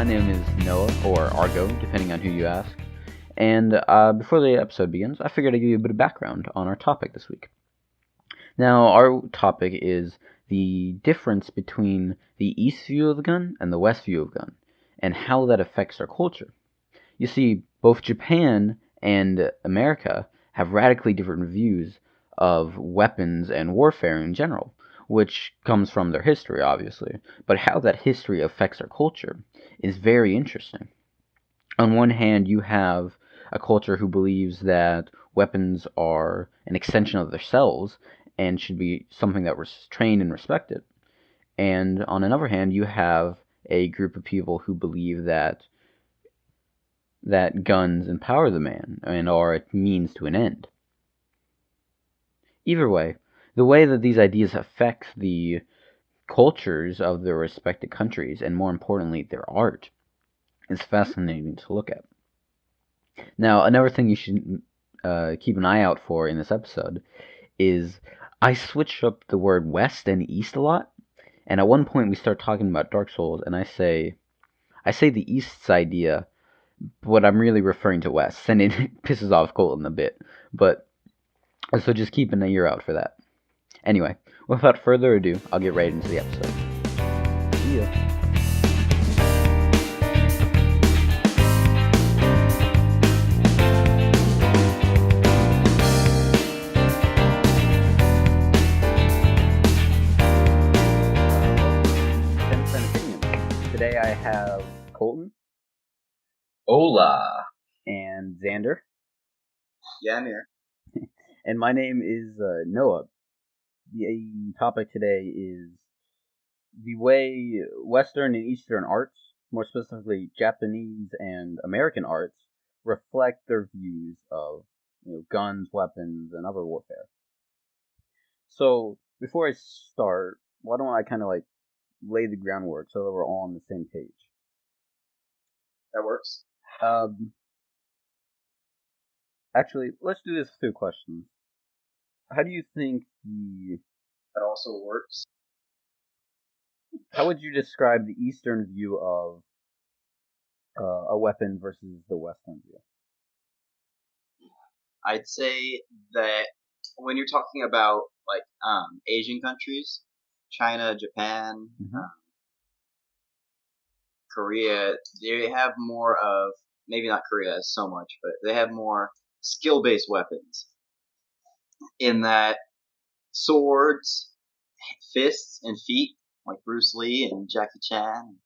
My name is Noah, or Argo, depending on who you ask. And before the episode begins, I figured I'd give you a bit of background on our topic this week. Now, our topic is the difference between the East view of the gun and the West view of gun, and how that affects our culture. You see, both Japan and America have radically different views of weapons and warfare in general, which comes from their history, obviously, but how that history affects our culture is very interesting. On one hand, you have a culture who believes that weapons are an extension of themselves and should be something that was trained and respected. And on another hand, you have a group of people who believe that guns empower the man and are a means to an end. Either way, the way that these ideas affect the cultures of their respective countries, and more importantly, their art, is fascinating to look at. Now, another thing you should keep an eye out for in this episode is I switch up the word West and East a lot, and at one point we start talking about Dark Souls, and I say the East's idea, but I'm really referring to West, and it pisses off Colton a bit, but so just keep an ear out for that. Anyway, without further ado, I'll get right into the episode. See ya. Today I have Colton. Hola. And Xander. Yeah, I'm here. And my name is Noah. The topic today is the way Western and Eastern arts, more specifically Japanese and American arts, reflect their views of guns, weapons, and other warfare. So before I start, why don't I kind of lay the groundwork so that we're all on the same page? That works. Actually, let's do this with two questions. How do you think That also works. How would you describe the Eastern view of a weapon versus the Western view? I'd say that when you're talking about Asian countries, China, Japan, Korea, they have more of, maybe not Korea so much, but they have more skill-based weapons. In that swords, fists, and feet, like Bruce Lee and Jackie Chan,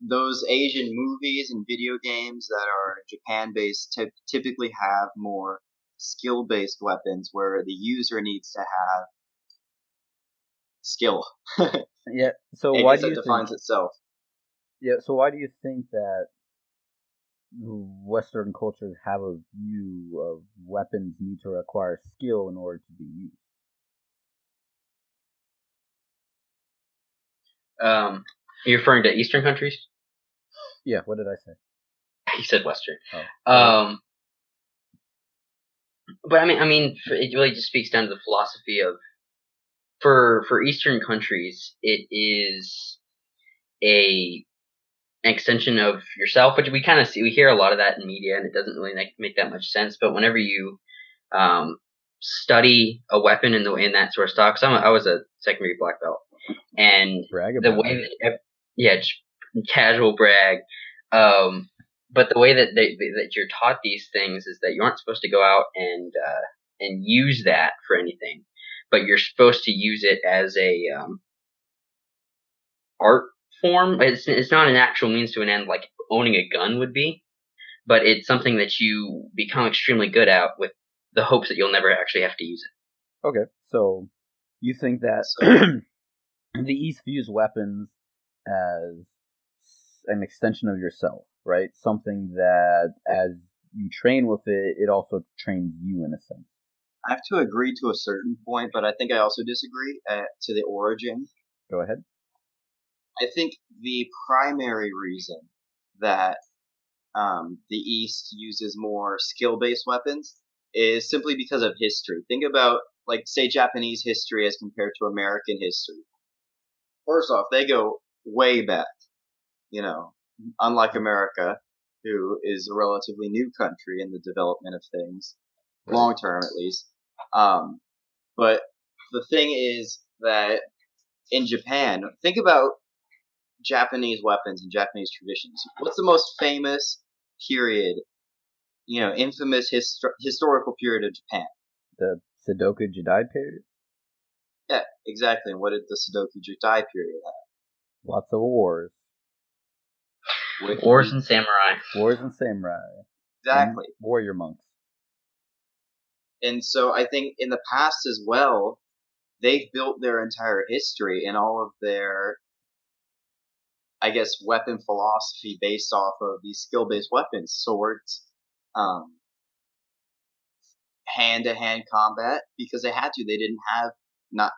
those Asian movies and video games that are Japan-based typically have more skill-based weapons where the user needs to have skill. Yeah. So why do you defines itself? Yeah. So why do you think that Western cultures have a view of weapons need to require skill in order to be used? You're referring to Eastern countries? Yeah, what did I say? You said Western. Oh. But I mean, it really just speaks down to the philosophy of, for Eastern countries, it is an extension of yourself, which we kind of see. We hear a lot of that in media, and it doesn't really make that much sense. But whenever you study a weapon in that sort of stuff, because I was a secondary black belt, and the way that just casual brag, but the way that that you're taught these things is that you aren't supposed to go out and use that for anything, but you're supposed to use it as a art form. It's not an actual means to an end like owning a gun would be, but it's something that you become extremely good at with the hopes that you'll never actually have to use it. Okay, so you think that the East views weapons as an extension of yourself, right? Something that as you train with it, it also trains you in a sense. I have to agree to a certain point, but I think I also disagree to the origin. Go ahead. I think the primary reason that the East uses more skill-based weapons is simply because of history. Think about, say, Japanese history as compared to American history. First off, they go way back. unlike America, who is a relatively new country in the development of things, long term at least. But the thing is that in Japan, think about Japanese weapons and Japanese traditions. What's the most famous period, infamous historical period of Japan? The Sudoku Jidai period? Yeah, exactly. And what did the Sudoku Jidai period have? Lots of wars. Wars and samurai. Wars and samurai. Exactly. And warrior monks. And so I think in the past as well, they've built their entire history and all of their, I guess, weapon philosophy based off of these skill-based weapons, swords, hand-to-hand combat, because they had to. They didn't have not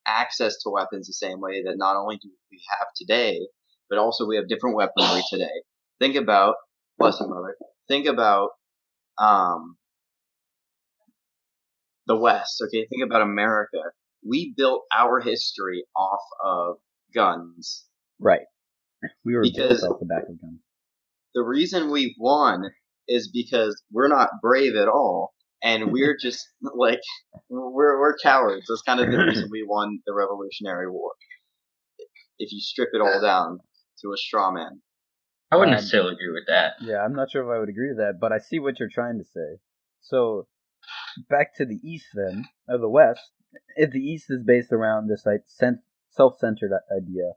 access to weapons the same way that not only do we have today, but also we have different weaponry today. Think about, bless you, mother. Think about the West. Okay, think about America. We built our history off of guns. Right. We were built off the back of guns. The reason we won is because we're not brave at all, and we're just like we're cowards. That's kind of the reason we won the Revolutionary War. If you strip it all down to a straw man. I wouldn't necessarily agree with that. Yeah, I'm not sure if I would agree with that, but I see what you're trying to say. So, back to the East then, or the West. If the East is based around this like self-centered idea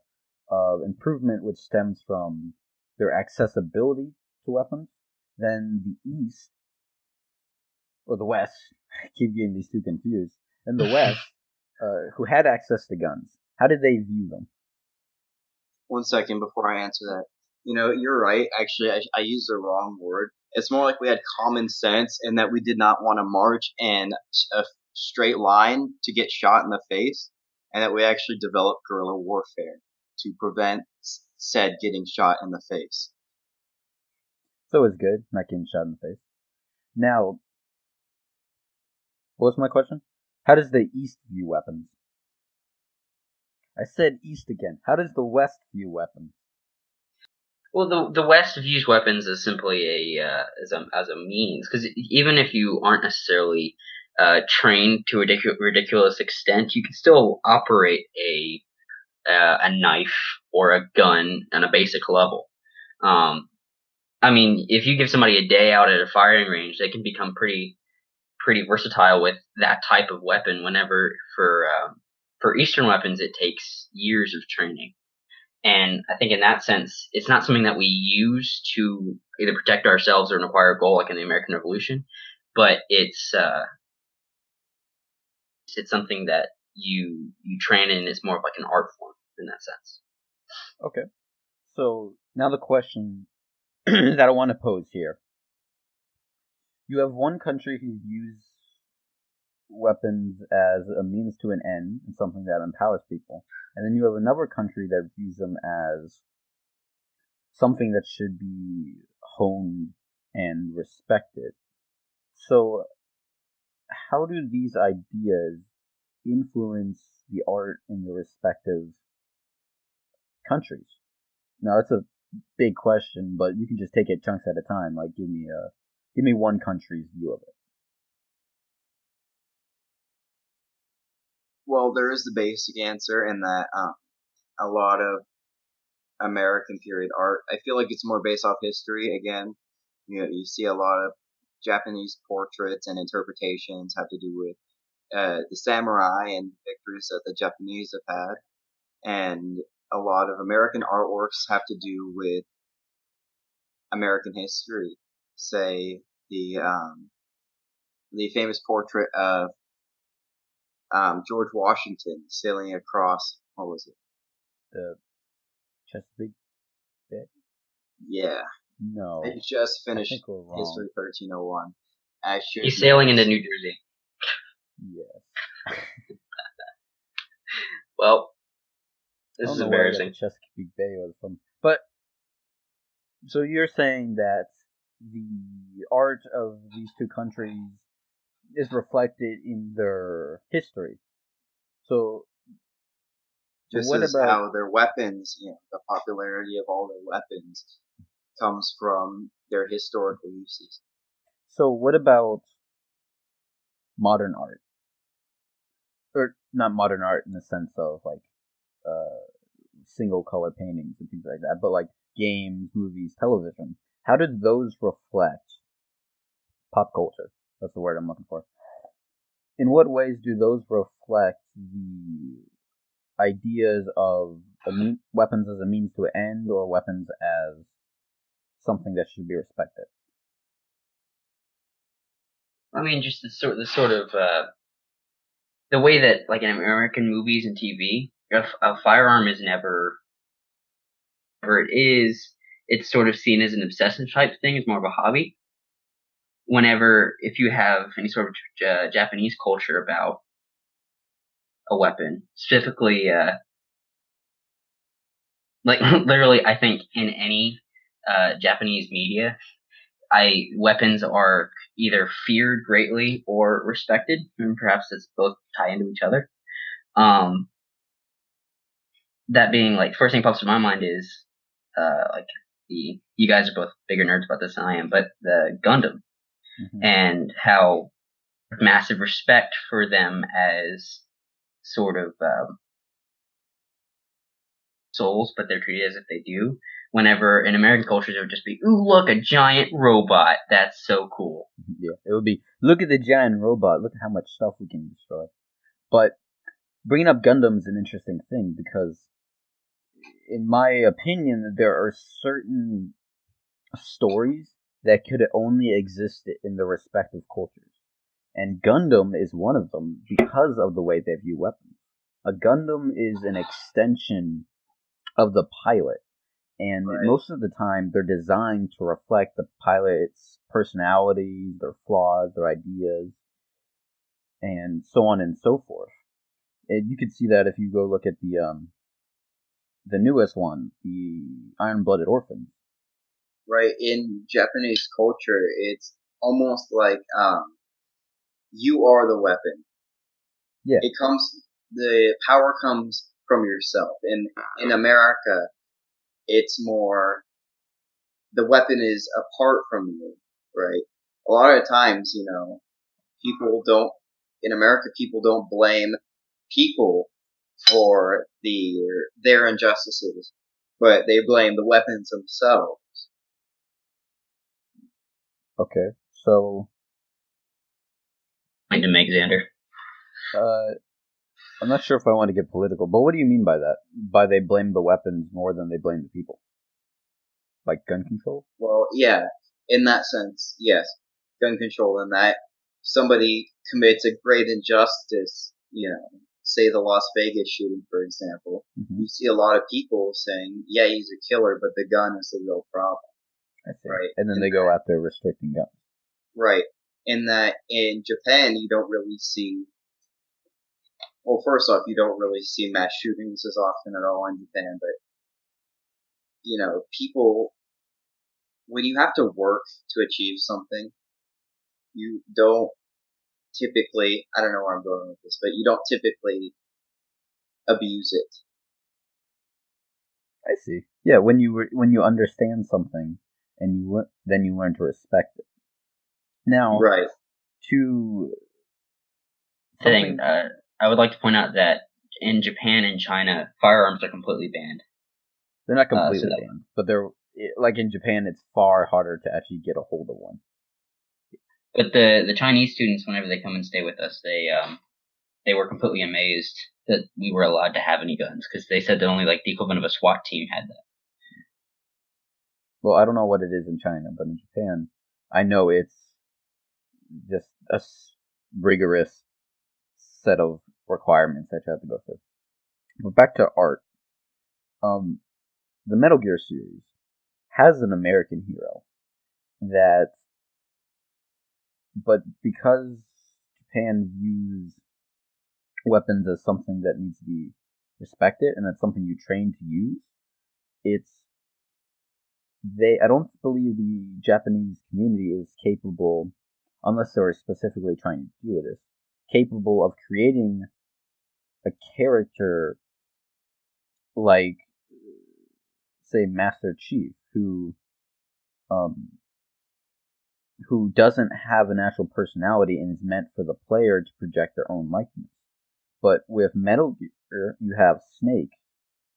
of improvement which stems from their accessibility to weapons, then the East, or the West, I keep getting these two confused, and the West, who had access to guns, how did they view them? 1 second before I answer that. You're right. Actually, I used the wrong word. It's more like we had common sense and that we did not want to march in a straight line to get shot in the face, and that we actually developed guerrilla warfare to prevent said getting shot in the face. So it's good, not getting shot in the face. Now, what was my question? How does the East view weapons? I said East again. How does the West view weapons? Well, the West views weapons as simply as a means, because even if you aren't necessarily trained to a ridiculous extent, you can still operate a knife or a gun on a basic level. I mean, if you give somebody a day out at a firing range, they can become pretty versatile with that type of weapon. Whenever for Eastern weapons, it takes years of training. And I think in that sense, it's not something that we use to either protect ourselves or acquire a goal like in the American Revolution, but it's something that you train in. It's more of like an art form in that sense. Okay. So now the question that I want to pose here. You have one country who views weapons as a means to an end and something that empowers people. And then you have another country that views them as something that should be honed and respected. So, how do these ideas influence the art in your respective countries? Now, that's a big question, but you can just take it chunks at a time. Like, give me one country's view of it. Well, there is the basic answer in that a lot of American period art, I feel like it's more based off history. Again, you see a lot of Japanese portraits and interpretations have to do with the samurai and victories that the Japanese have had, and a lot of American artworks have to do with American history. Say the famous portrait of George Washington sailing across, what was it? The Chesapeake Bay? Yeah. No. I just finished History 1301. He's sailing into New Jersey. Yes. Well, this is embarrassing. Where Chesapeake Bay was from. But, so you're saying that the art of these two countries is reflected in their history. So, Just as how their weapons, the popularity of all their weapons comes from their historical uses. So what about modern art? Or not modern art in the sense of like single color paintings and things like that, but like games, movies, television. How did those reflect pop culture? That's the word I'm looking for. In what ways do those reflect the ideas of weapons as a means to an end, or weapons as something that should be respected? I mean, just the sort of the way that, like in American movies and TV, a firearm is never, or it is, it's sort of seen as an obsessive type thing. It's more of a hobby. Whenever, if you have any sort of Japanese culture about a weapon, specifically, like literally, I think in any Japanese media, weapons are either feared greatly or respected, and perhaps it's both tie into each other. That being, like, first thing pops to my mind is like you guys are both bigger nerds about this than I am, but the Gundam, and how massive respect for them as sort of souls, but they're treated as if they do. Whenever in American cultures it would just be, ooh, look, a giant robot, that's so cool. Yeah, it would be, look at the giant robot, look at how much stuff we can destroy. But bringing up Gundam is an interesting thing, because in my opinion, there are certain stories that could only exist in the respective cultures. And Gundam is one of them because of the way they view weapons. A Gundam is an extension of the pilot. And most of the time, they're designed to reflect the pilot's personality, their flaws, their ideas, and so on and so forth. And you can see that if you go look at the newest one, the Iron-Blooded Orphans. Right, in Japanese culture, it's almost like you are the weapon. Yeah. The power comes from yourself. In America, it's more, the weapon is apart from you, right? A lot of times, in America, people don't blame people for their injustices, but they blame the weapons themselves. Okay, so Like to make Xander. I'm not sure if I want to get political, but what do you mean by that? By they blame the weapons more than they blame the people? Like gun control? Well, yeah, in that sense, yes. Gun control, in that somebody commits a great injustice, say the Las Vegas shooting, for example. You see a lot of people saying, yeah, he's a killer, but the gun is the real problem. I see. Right? And then they go out there restricting guns. Right. In that, in Japan, you don't really see, well, first off, you don't really see mass shootings as often at all in Japan, but, people, when you have to work to achieve something, you don't typically, I don't know where I'm going with this, but you don't typically abuse it. I see. Yeah, when you understand something, and then you learn to respect it. Now, right. I would like to point out that in Japan and China, firearms are completely banned. They're not completely banned, but they're, like in Japan, it's far harder to actually get a hold of one. But the Chinese students, whenever they come and stay with us, they were completely amazed that we were allowed to have any guns, because they said that only like the equivalent of a SWAT team had that. Well, I don't know what it is in China, but in Japan, I know it's just a rigorous set of requirements that you have to go through. But back to art. The Metal Gear series has an American hero but because Japan views weapons as something that needs to be respected and that's something you train to use, I don't believe the Japanese community is capable, unless they're specifically trying to do this, capable of creating a character like, say, Master Chief, who doesn't have an actual personality and is meant for the player to project their own likeness. But with Metal Gear, you have Snake,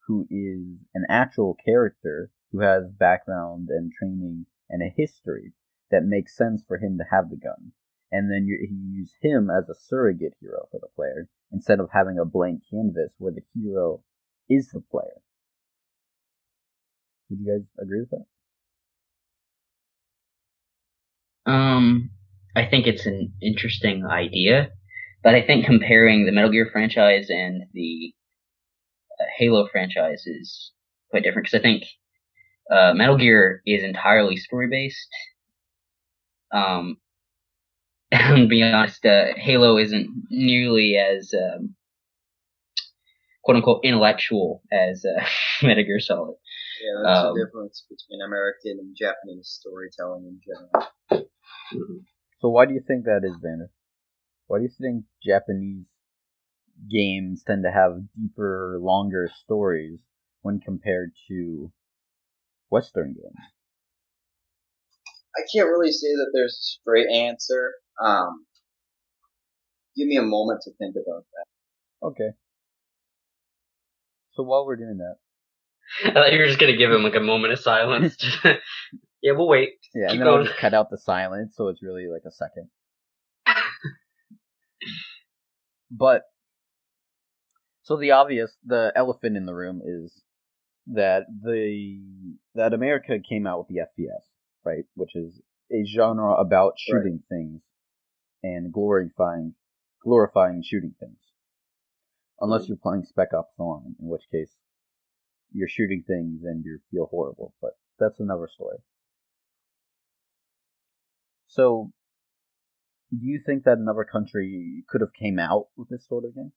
who is an actual character who has background and training and a history that makes sense for him to have the gun. And then you use him as a surrogate hero for the player, instead of having a blank canvas where the hero is the player. Would you guys agree with that? I think it's an interesting idea, but I think comparing the Metal Gear franchise and the Halo franchise is quite different, because I think Metal Gear is entirely story-based. And to be honest, Halo isn't nearly as quote-unquote intellectual as Metal Gear Solid. Yeah, that's the difference between American and Japanese storytelling in general. So why do you think that is, Xander? Why do you think Japanese games tend to have deeper, longer stories when compared to Western games? I can't really say that there's a straight answer. Give me a moment to think about that. Okay. So while we're doing that, I thought you were just gonna give him like a moment of silence. Yeah, we'll wait. Yeah, and then I'll just cut out the silence, so it's really like a second. But so the elephant in the room is that America came out with the FPS, right? Which is a genre about shooting things and glorifying shooting things. Unless you're playing Spec Ops Online, in which case you're shooting things and you feel horrible, but that's another story. So, do you think that another country could have came out with this sort of game?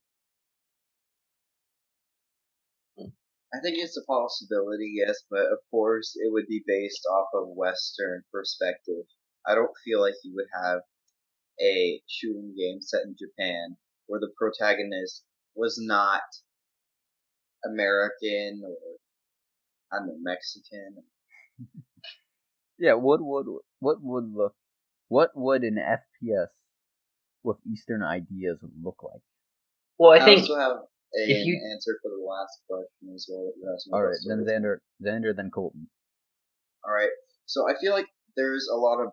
I think it's a possibility, yes, but of course it would be based off of Western perspective. I don't feel like you would have a shooting game set in Japan where the protagonist was not American or, I don't know, Mexican. Yeah, what would an FPS with Eastern ideas look like? Well, I think also have an answer for the last question as well. All right, then Xander, then Coltan. All right, so I feel like there's a lot of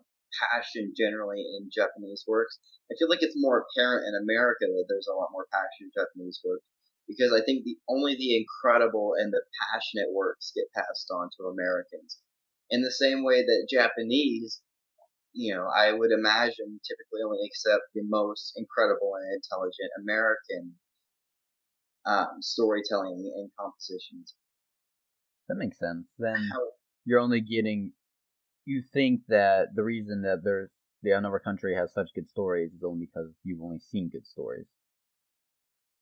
passion generally in Japanese works. I feel like it's more apparent in America that there's a lot more passion in Japanese work, because I think only the incredible and the passionate works get passed on to Americans. In the same way that Japanese, I would imagine typically only accept the most incredible and intelligent American storytelling and compositions. That makes sense. Then you're only getting. You think that the reason that another country has such good stories is only because you've only seen good stories.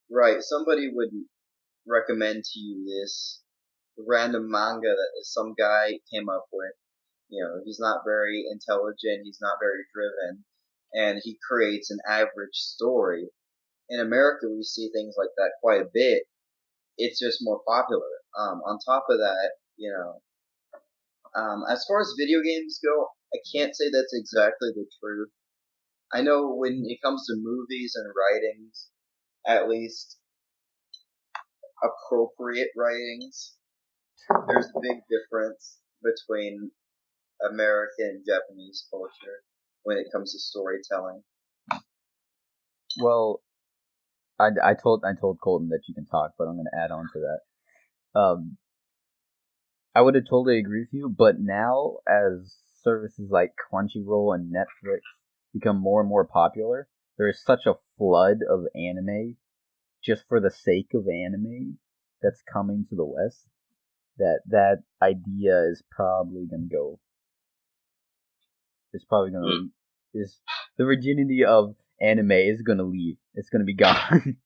Right. Somebody would recommend to you this random manga that some guy came up with. He's not very intelligent, he's not very driven, and he creates an average story. In America, we see things like that quite a bit. It's just more popular. On top of that, as far as video games go, I can't say that's exactly the truth. I know when it comes to movies and writings, at least appropriate writings, there's a big difference between American and Japanese culture when it comes to storytelling. Well, I told Colton that you can talk, but I'm going to add on to that. I would have totally agree with you, but now as services like Crunchyroll and Netflix become more and more popular, there is such a flood of anime just for the sake of anime that's coming to the West that idea is probably going to go. It's probably going to is the virginity of anime is going to leave. It's going to be gone,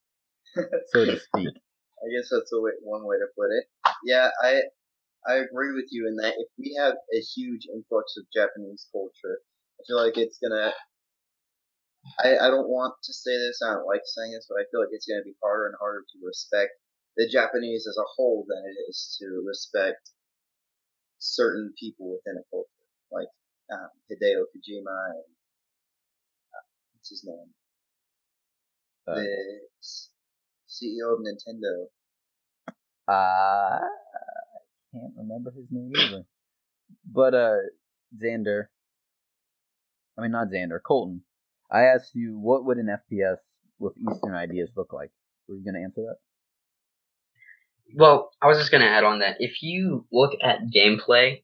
so to speak. I guess that's one way to put it. Yeah, I agree with you in that if we have a huge influx of Japanese culture, I feel like it's gonna. I don't want to say this. I don't like saying this, but I feel like it's gonna be harder and harder to respect the Japanese as a whole than it is to respect certain people within a culture, like Hideo Kojima and what's his name, the CEO of Nintendo. I can't remember his name either. But Xander, I mean not Xander, Colton. I asked you, what would an FPS with Eastern ideas look like? Were you gonna answer that? Well, I was just going to add on that if you look at gameplay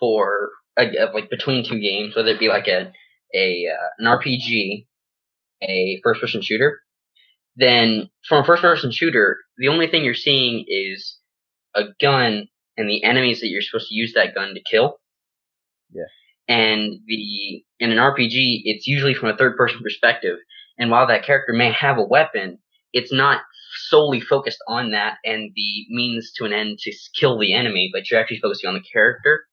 for like between two games, whether it be like an RPG, a first-person shooter, then from a first-person shooter, the only thing you're seeing is a gun and the enemies that you're supposed to use that gun to kill. Yeah. And in an RPG, it's usually from a third-person perspective, and while that character may have a weapon, it's not solely focused on that and the means to an end to kill the enemy, but you're actually focusing on the character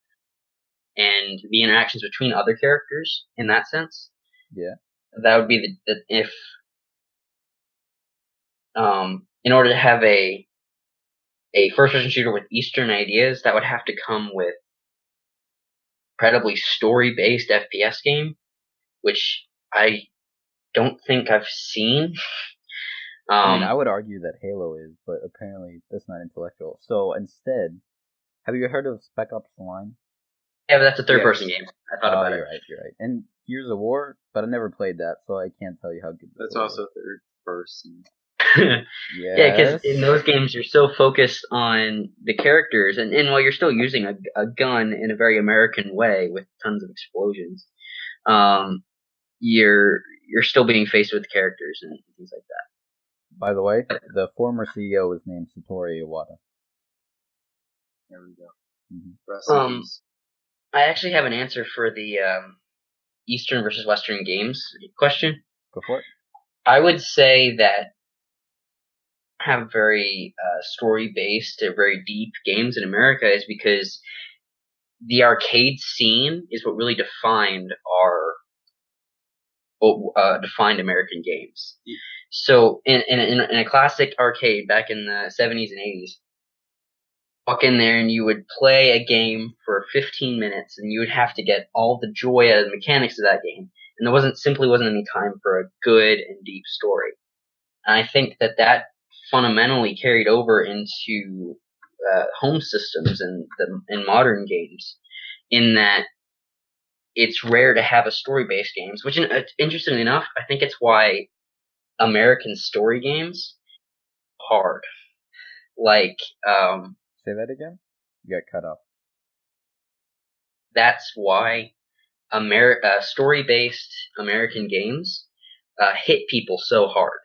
and the interactions between other characters in that sense. Yeah. That would be if in order to have a first-person shooter with Eastern ideas, that would have to come with incredibly story-based FPS game, which I don't think I've seen. I mean, I would argue that Halo is, but apparently that's not intellectual. So instead, have you heard of Spec Ops: The Line? Yeah, but that's a third-person game. I thought about it. You're right. And Gears of War, but I never played that, so I can't tell you how good. That's also third person. Yes. Yeah, because in those games you're so focused on the characters, and while you're still using a gun in a very American way with tons of explosions, you're still being faced with characters and things like that. By the way, the former CEO was named Satoru Iwata. There we go. Mm-hmm. I actually have an answer for the Eastern versus Western games question. Go for it. I would say that have very story-based, very deep games in America is because the arcade scene is what really defined defined American games. Yeah. So in a classic arcade back in the 70s and 80s, walk in there and you would play a game for 15 minutes and you would have to get all the joy out of the mechanics of that game. And there wasn't any time for a good and deep story. And I think that fundamentally carried over into home systems and in modern games, in that it's rare to have a story-based games, which interestingly enough, I think it's why American story games are hard. Like, say that again? You got cut off. That's why story-based American games hit people so hard.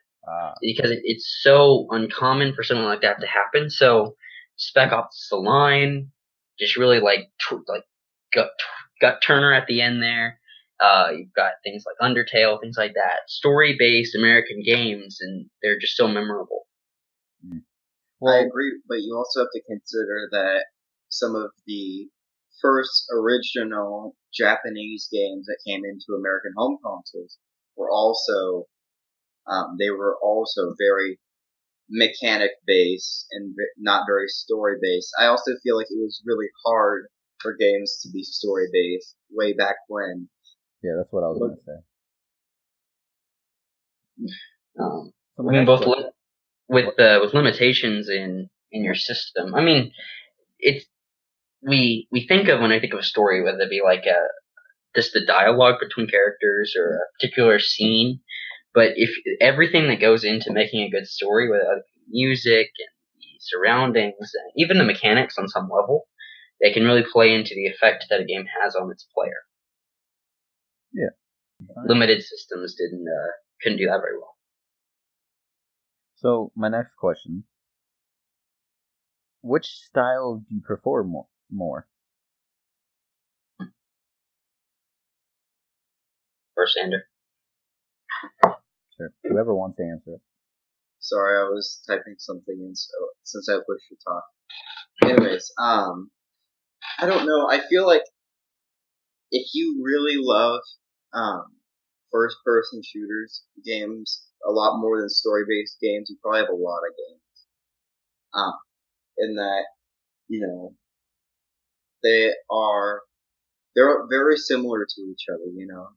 Because it's so uncommon for something like that to happen. So Spec Ops: The Line, just really gut turner at the end there. You've got things like Undertale, things like that. Story-based American games, and they're just so memorable. Well, I agree, but you also have to consider that some of the first original Japanese games that came into American home consoles were also very mechanic-based and not very story-based. I also feel like it was really hard for games to be story-based way back when. Yeah, that's what I was going to say. I mean, both with limitations in your system. I mean, we think of, when I think of a story, whether it be like just the dialogue between characters or a particular scene. But if everything that goes into making a good story, with music and the surroundings and even the mechanics on some level, they can really play into the effect that a game has on its player. Yeah. Limited systems couldn't do that very well. So my next question: which style do you prefer more? First, Xander. Sure. Whoever wants to answer it. Sorry, I was typing something in, so since I pushed the talk. Anyways, I don't know. I feel like if you really love first-person shooters games a lot more than story-based games, you probably have a lot of games. in that, they're very similar to each other,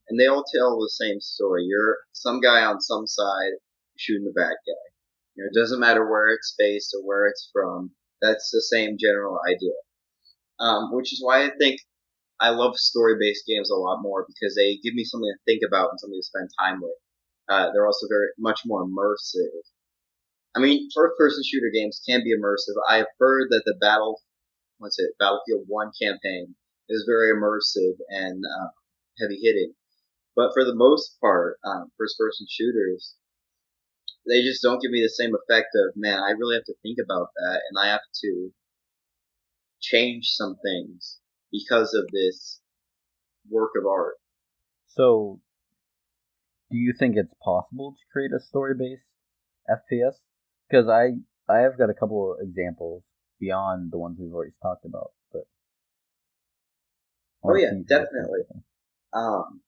and they all tell the same story. You're some guy on some side shooting the bad guy. It doesn't matter where it's based or where it's from. That's the same general idea. Which is why I think I love story-based games a lot more, because they give me something to think about and something to spend time with. They're also very much more immersive. I mean, first-person shooter games can be immersive. I've heard that the Battlefield 1 campaign is very immersive and heavy-hitting. But for the most part, first-person shooters, they just don't give me the same effect of, man, I really have to think about that, and I have to change some things because of this work of art. So, do you think it's possible to create a story-based FPS? Because I have got a couple of examples beyond the ones we've already talked about. But oh yeah, definitely.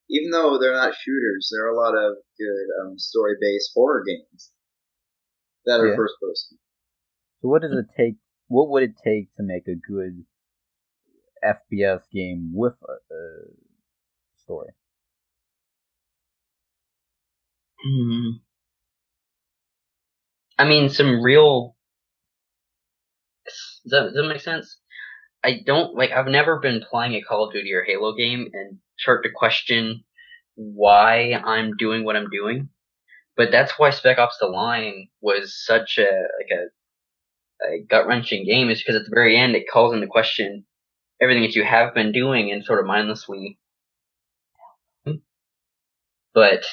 Even though they're not shooters, there are a lot of good story-based horror games that are first person. So what does it take? What would it take to make a good FPS game with a story? I mean, some real. Does that make sense? I've never been playing a Call of Duty or Halo game and start to question why I'm doing what I'm doing. But that's why Spec Ops: The Line was such a gut-wrenching game, is because at the very end it calls into question everything that you have been doing and sort of mindlessly. But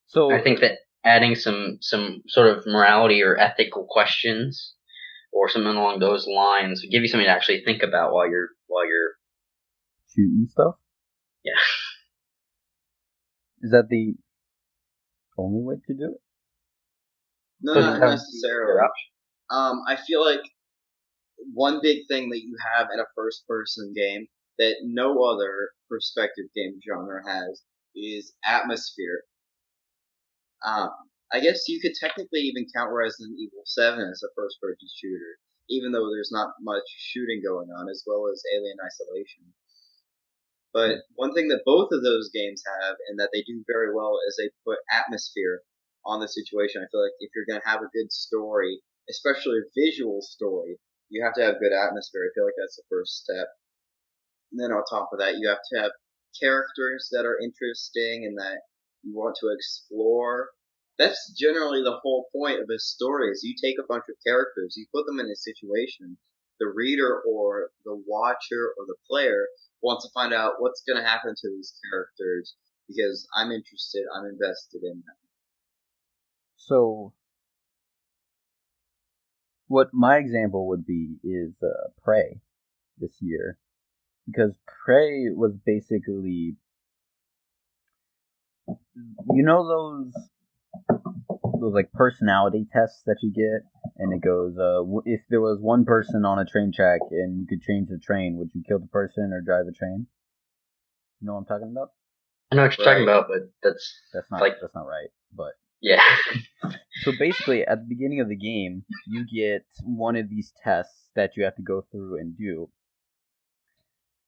so I think that adding some sort of morality or ethical questions or something along those lines would give you something to actually think about while you're shooting stuff. Yeah. Is that the only way to do it? No, not necessarily. I feel like one big thing that you have in a first-person game that no other perspective game genre has is atmosphere. I guess you could technically even count Resident Evil 7 as a first-person shooter, even though there's not much shooting going on, as well as Alien Isolation. But one thing that both of those games have, and that they do very well, is they put atmosphere on the situation. I feel like if you're going to have a good story, especially a visual story, you have to have good atmosphere. I feel like that's the first step. And then on top of that, you have to have characters that are interesting and that you want to explore. That's generally the whole point of a story, is you take a bunch of characters, you put them in a situation, the reader or the watcher or the player wants to find out what's going to happen to these characters, because I'm interested, I'm invested in them. So, what my example would be is Prey this year, because Prey was basically, those like personality tests that you get, and it goes, if there was one person on a train track and you could change the train, would you kill the person or drive the train? You know what I'm talking about? I know what you're talking about, but that's not right. But yeah. So basically, at the beginning of the game, you get one of these tests that you have to go through and do,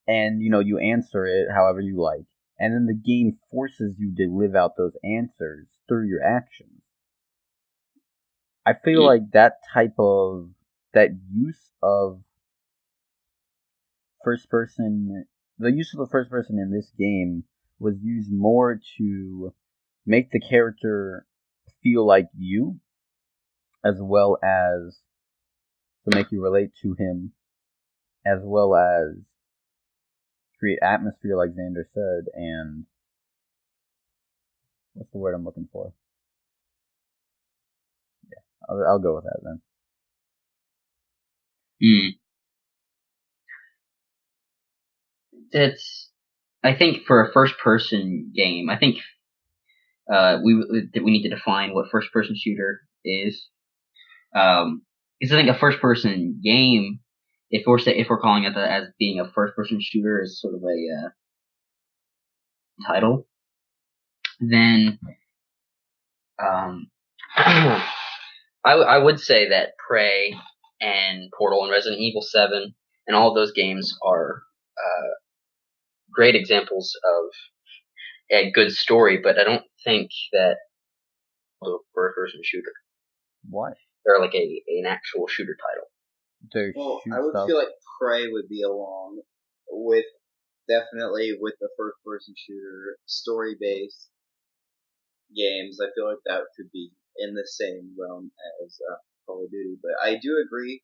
and you answer it however you like, and then the game forces you to live out those answers through your actions. I feel like that use of first person, the use of the first person in this game was used more to make the character feel like you, as well as to make you relate to him, as well as create atmosphere, like Xander said, and what's the word I'm looking for? Yeah, I'll go with that then. I think for a first-person game, I think we need to define what first-person shooter is. Because I think a first-person game, if we're calling it as being a first-person shooter, is sort of a title, then I would say that Prey and Portal and Resident Evil 7 and all of those games are great examples of a good story, but I don't think that a first-person shooter. Why? Or like an actual shooter title. I would feel like Prey would be along with definitely with the first-person shooter story-based games. I feel like that could be in the same realm as Call of Duty, but I do agree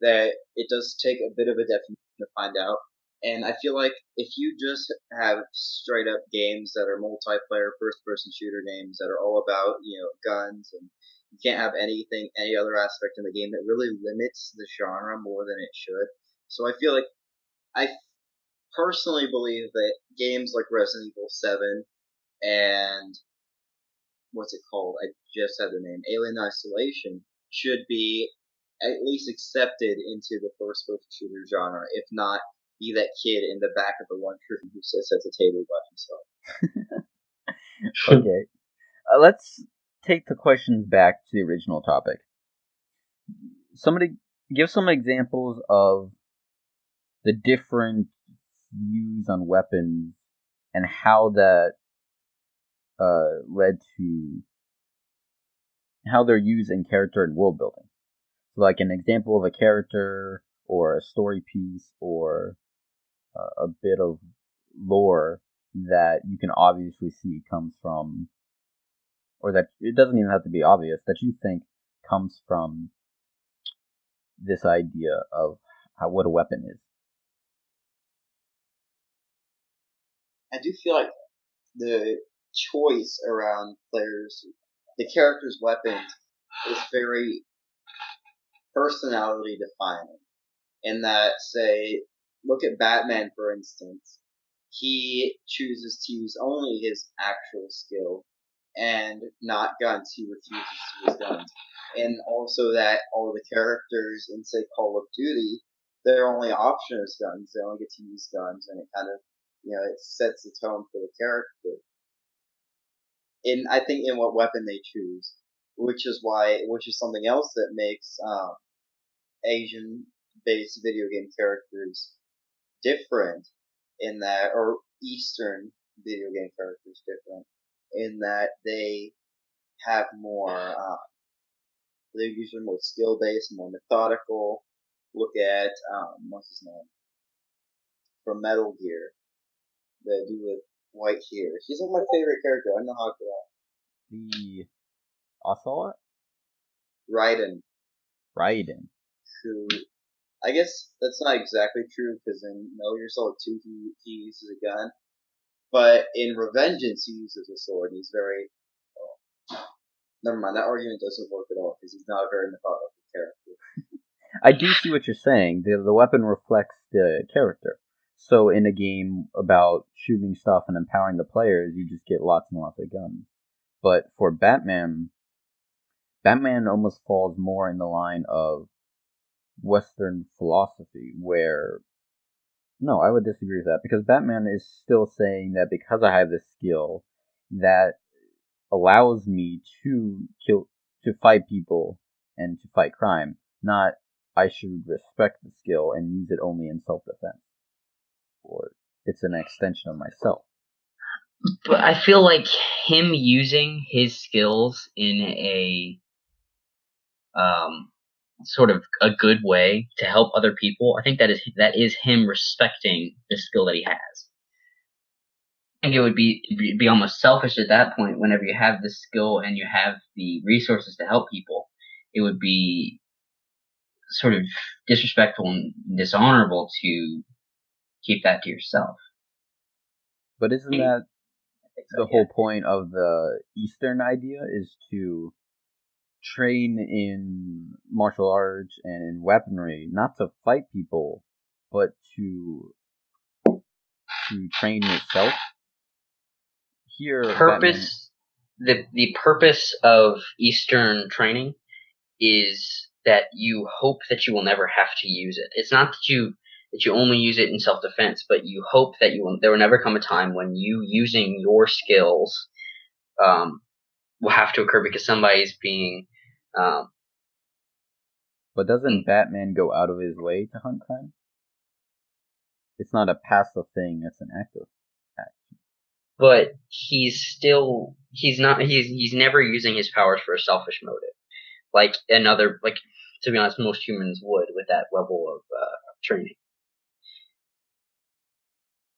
that it does take a bit of a definition to find out. And I feel like if you just have straight up games that are multiplayer first person shooter games that are all about, guns, and you can't have any other aspect in the game that really limits the genre more than it should. So I feel like I personally believe that games like Resident Evil 7 and what's it called? I just had the name, Alien Isolation, should be at least accepted into the first-person shooter genre, if not be that kid in the back of the lunchroom who sits at the table by himself. Okay. Let's take the questions back to the original topic. Somebody give some examples of the different views on weapons and how that led to how they're used in character and world building. So like an example of a character or a story piece or a bit of lore that you can obviously see comes from, or that it doesn't even have to be obvious, that you think comes from this idea of what a weapon is. I do feel like the choice around the character's weapons is very personality defining. In that, say, look at Batman, for instance. He chooses to use only his actual skill and not guns. He refuses to use guns. And also that all the characters in, say, Call of Duty, their only option is guns. They only get to use guns, and it kind of, it sets the tone for the character. I think in what weapon they choose, which is something else that makes Asian-based video game characters different in that, or Eastern video game characters different in that they have more, they're usually more skill-based, more methodical. Look at, what's his name? From Metal Gear. The dude with white hair. He's like my favorite character. I don't know how to The Ocelot? Raiden. Who, I guess that's not exactly true, because in Metal Gear Solid 2 he uses a gun. But in Revengeance he uses a sword. He's very... never mind, that argument doesn't work at all, because he's not a very methodical character. I do see what you're saying. The weapon reflects the character. So in a game about shooting stuff and empowering the players, you just get lots and lots of guns. But for Batman almost falls more in the line of Western philosophy, where... No, I would disagree with that, because Batman is still saying that because I have this skill, that allows me to fight people and to fight crime, not I should respect the skill and use it only in self-defense. Or it's an extension of myself. But I feel like him using his skills in a sort of a good way to help other people, I think that is him respecting the skill that he has. I think it would be almost selfish at that point. Whenever you have the skill and you have the resources to help people, it would be sort of disrespectful and dishonorable to keep that to yourself. But isn't that the whole point of the Eastern idea, is to train in martial arts and in weaponry, not to fight people, but to train yourself? Here, the purpose of Eastern training is that you hope that you will never have to use it. It's not that you only use it in self-defense, but you hope that there will never come a time when you using your skills will have to occur because somebody's being But doesn't Batman go out of his way to hunt crime? It's not a passive thing, it's an active action. But he's never using his powers for a selfish motive. To be honest, most humans would with that level of training.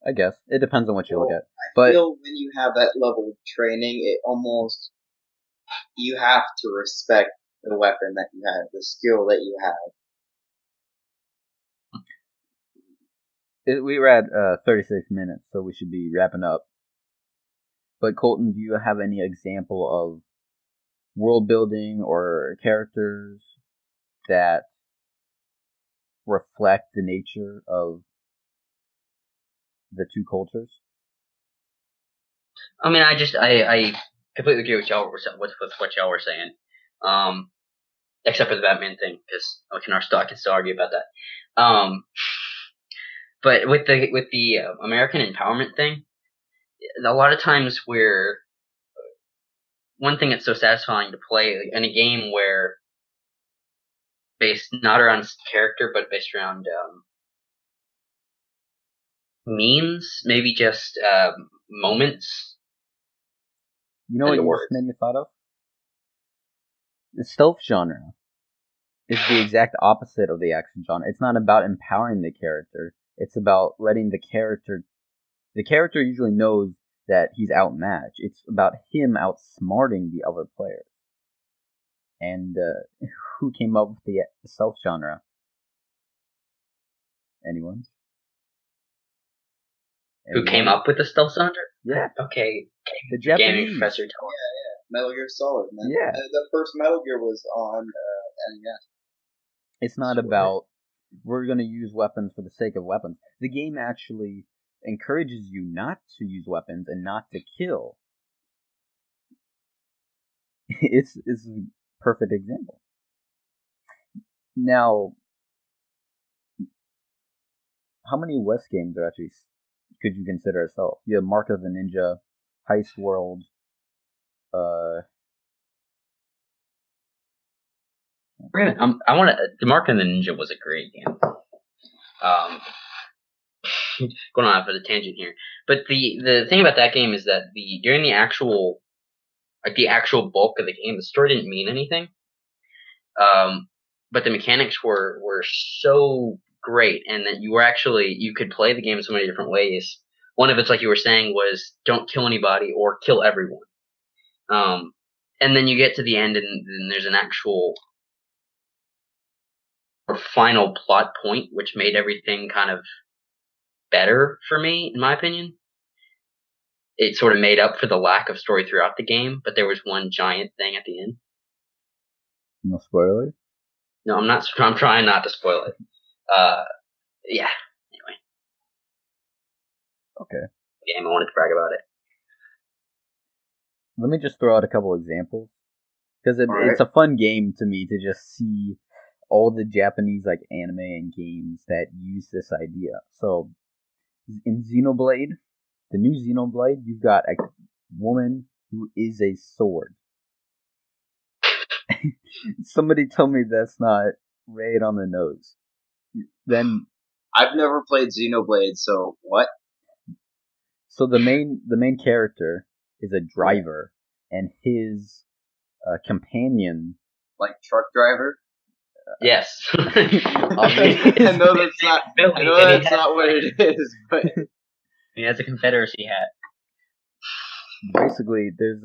I guess. It depends on what you look at. I feel when you have that level of training, you have to respect the weapon that you have, the skill that you have. We were at 36 minutes, so we should be wrapping up. But Colton, do you have any example of world building or characters that reflect the nature of the two cultures? I mean, I completely agree with what y'all were saying. Except for the Batman thing, because I can still argue about that. But with the American empowerment thing, a lot of times where one thing that's so satisfying to play in a game where based not around character but based around memes, maybe just moments. You know what you just made me thought of? The stealth genre is the exact opposite of the action genre. It's not about empowering the character. It's about letting the character usually knows that he's outmatched. It's about him outsmarting the other players. And who came up with the stealth genre? Anyone? Who came up with the stealth genre? Yeah. Okay. The Japanese. Gaming professor. Yeah. Metal Gear Solid, man. Yeah. The first Metal Gear was on NES. It's not about we're going to use weapons for the sake of weapons. The game actually encourages you not to use weapons and not to kill. It's a perfect example. Now, how many West games are actually could you consider yourself? You have Mark of the Ninja, Heist World, the Mark of the Ninja was a great game. Going on for the tangent here, but the thing about that game is that during the actual bulk of the game, the story didn't mean anything. But the mechanics were so great, and that you could play the game so many different ways. One of it's, like you were saying, was don't kill anybody or kill everyone. And then you get to the end, and there's an actual final plot point, which made everything kind of better for me, in my opinion. It sort of made up for the lack of story throughout the game, but there was one giant thing at the end. No spoilers? No, I'm trying not to spoil it. Yeah. Anyway. Okay. Game, I wanted to brag about it. Let me just throw out a couple examples. Because it's a fun game to me to just see all the Japanese anime and games that use this idea. So, in Xenoblade, the new Xenoblade, you've got a woman who is a sword. Somebody tell me that's not right on the nose. Then I've never played Xenoblade, so what? So the main character is a driver, and his companion, like truck driver. Yes. I know that's not what it is, but he has a Confederacy hat. Basically, there's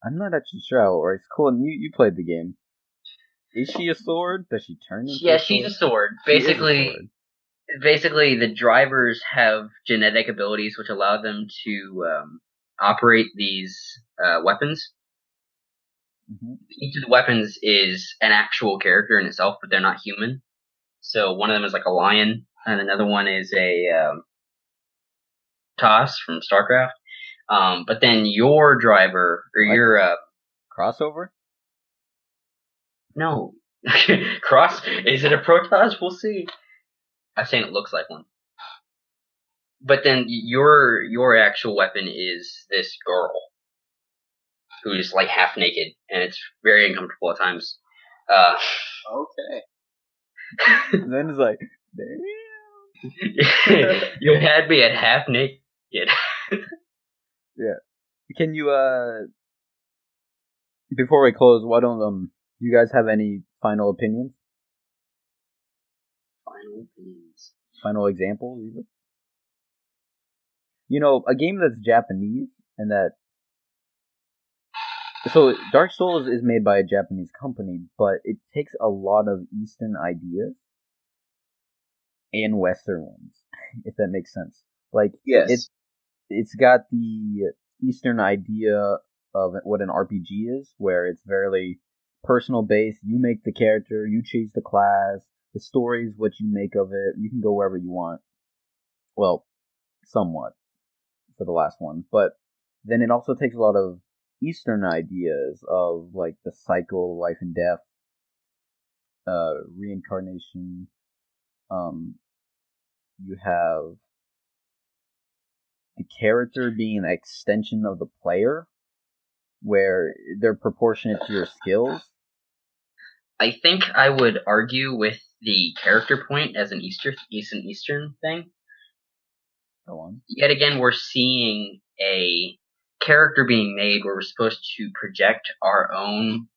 I'm not actually sure how it works. Colin, you played the game. Is she a sword? Does she turn into a sword? Yeah, she's a sword. Basically, the drivers have genetic abilities which allow them to operate these weapons. Mm-hmm. Each of the weapons is an actual character in itself, but they're not human. So one of them is like a lion, and another one is a Toss from StarCraft. But then your driver, or your crossover? No. Is it a Protoss? We'll see. I'm saying it looks like one. But then your actual weapon is this girl who's half naked, and it's very uncomfortable at times. Okay. And then it's like, damn. You had me at half naked. Yeah. Can you before we close, why don't you guys have any final opinions? Final examples, even? You know, a game that's Japanese and that. So, Dark Souls is made by a Japanese company, but it takes a lot of Eastern ideas and Western ones, if that makes sense. Like, yes, it's got the Eastern idea of what an RPG is, where it's very personal based. You make the character, you choose the class, the story is what you make of it. You can go wherever you want. Well, somewhat for the last one, but then it also takes a lot of Eastern ideas of like the cycle, life and death, reincarnation. You have the character being an extension of the player, where they're proportionate to your skills. I think I would argue with the character point as an Eastern thing. Go on. Yet again, we're seeing a character being made where we're supposed to project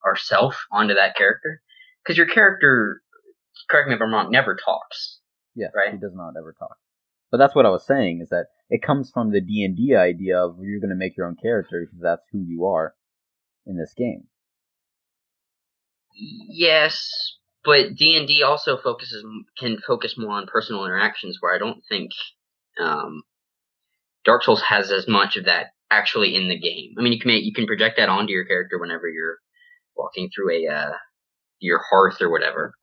ourself onto that character. Because your character, correct me if I'm wrong, never talks. Yes, right? He does not ever talk. But that's what I was saying, is that it comes from the D&D idea of you're going to make your own character because that's who you are in this game. Yes, but D&D also can focus more on personal interactions, where I don't think Dark Souls has as much of that actually in the game. I mean, you can project that onto your character whenever you're walking through your hearth or whatever.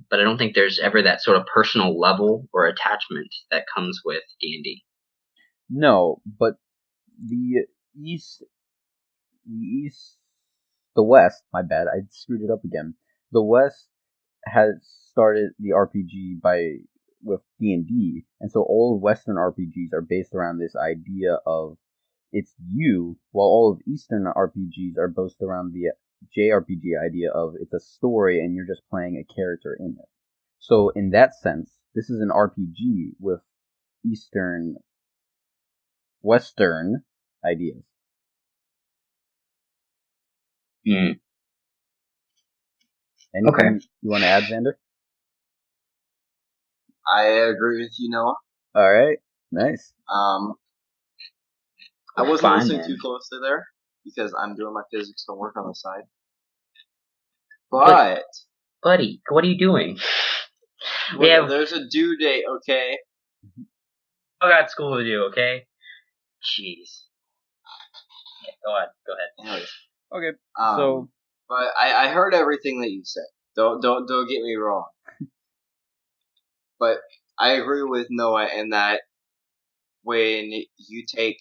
But I don't think there's ever that sort of personal level or attachment that comes with D&D. No, but the West, my bad, I screwed it up again. The West has started the RPG with D&D, and so all Western RPGs are based around this idea of it's you, while all of Eastern RPGs are based around the JRPG idea of it's a story and you're just playing a character in it. So in that sense, this is an RPG with Western ideas. Mm. Anything you want to add, Xander? I agree with you, Noah. All right, nice. I wasn't listening too closely there because I'm doing my physics homework on the side. But buddy, what are you doing? There's a due date, okay? I got school to do, okay? Jeez. Yeah, go ahead. Anyways. Okay. But I heard everything that you said. Don't get me wrong. But I agree with Noah in that when you take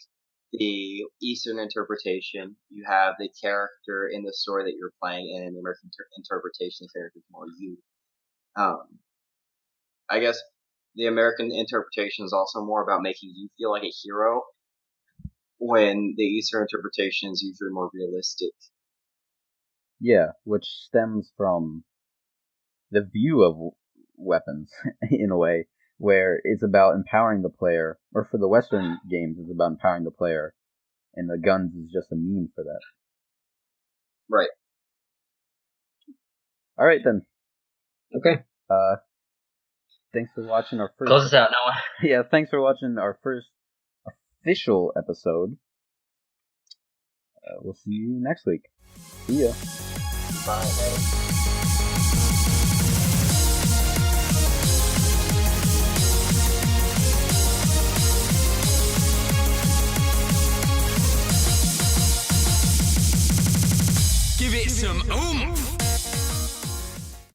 the Eastern interpretation, you have the character in the story that you're playing, and in the American interpretation, the character is more you. I guess the American interpretation is also more about making you feel like a hero, when the Eastern interpretation is usually more realistic. Yeah, which stems from the view of weapons, in a way, where it's about empowering the player, or for the Western games, it's about empowering the player, and the guns is just a mean for that. Right. All right, then. Okay. Thanks for watching our first... Close us out, Noah. Yeah, thanks for watching our first official episode. We'll see you next week. See ya. Bye. Give it some oomph!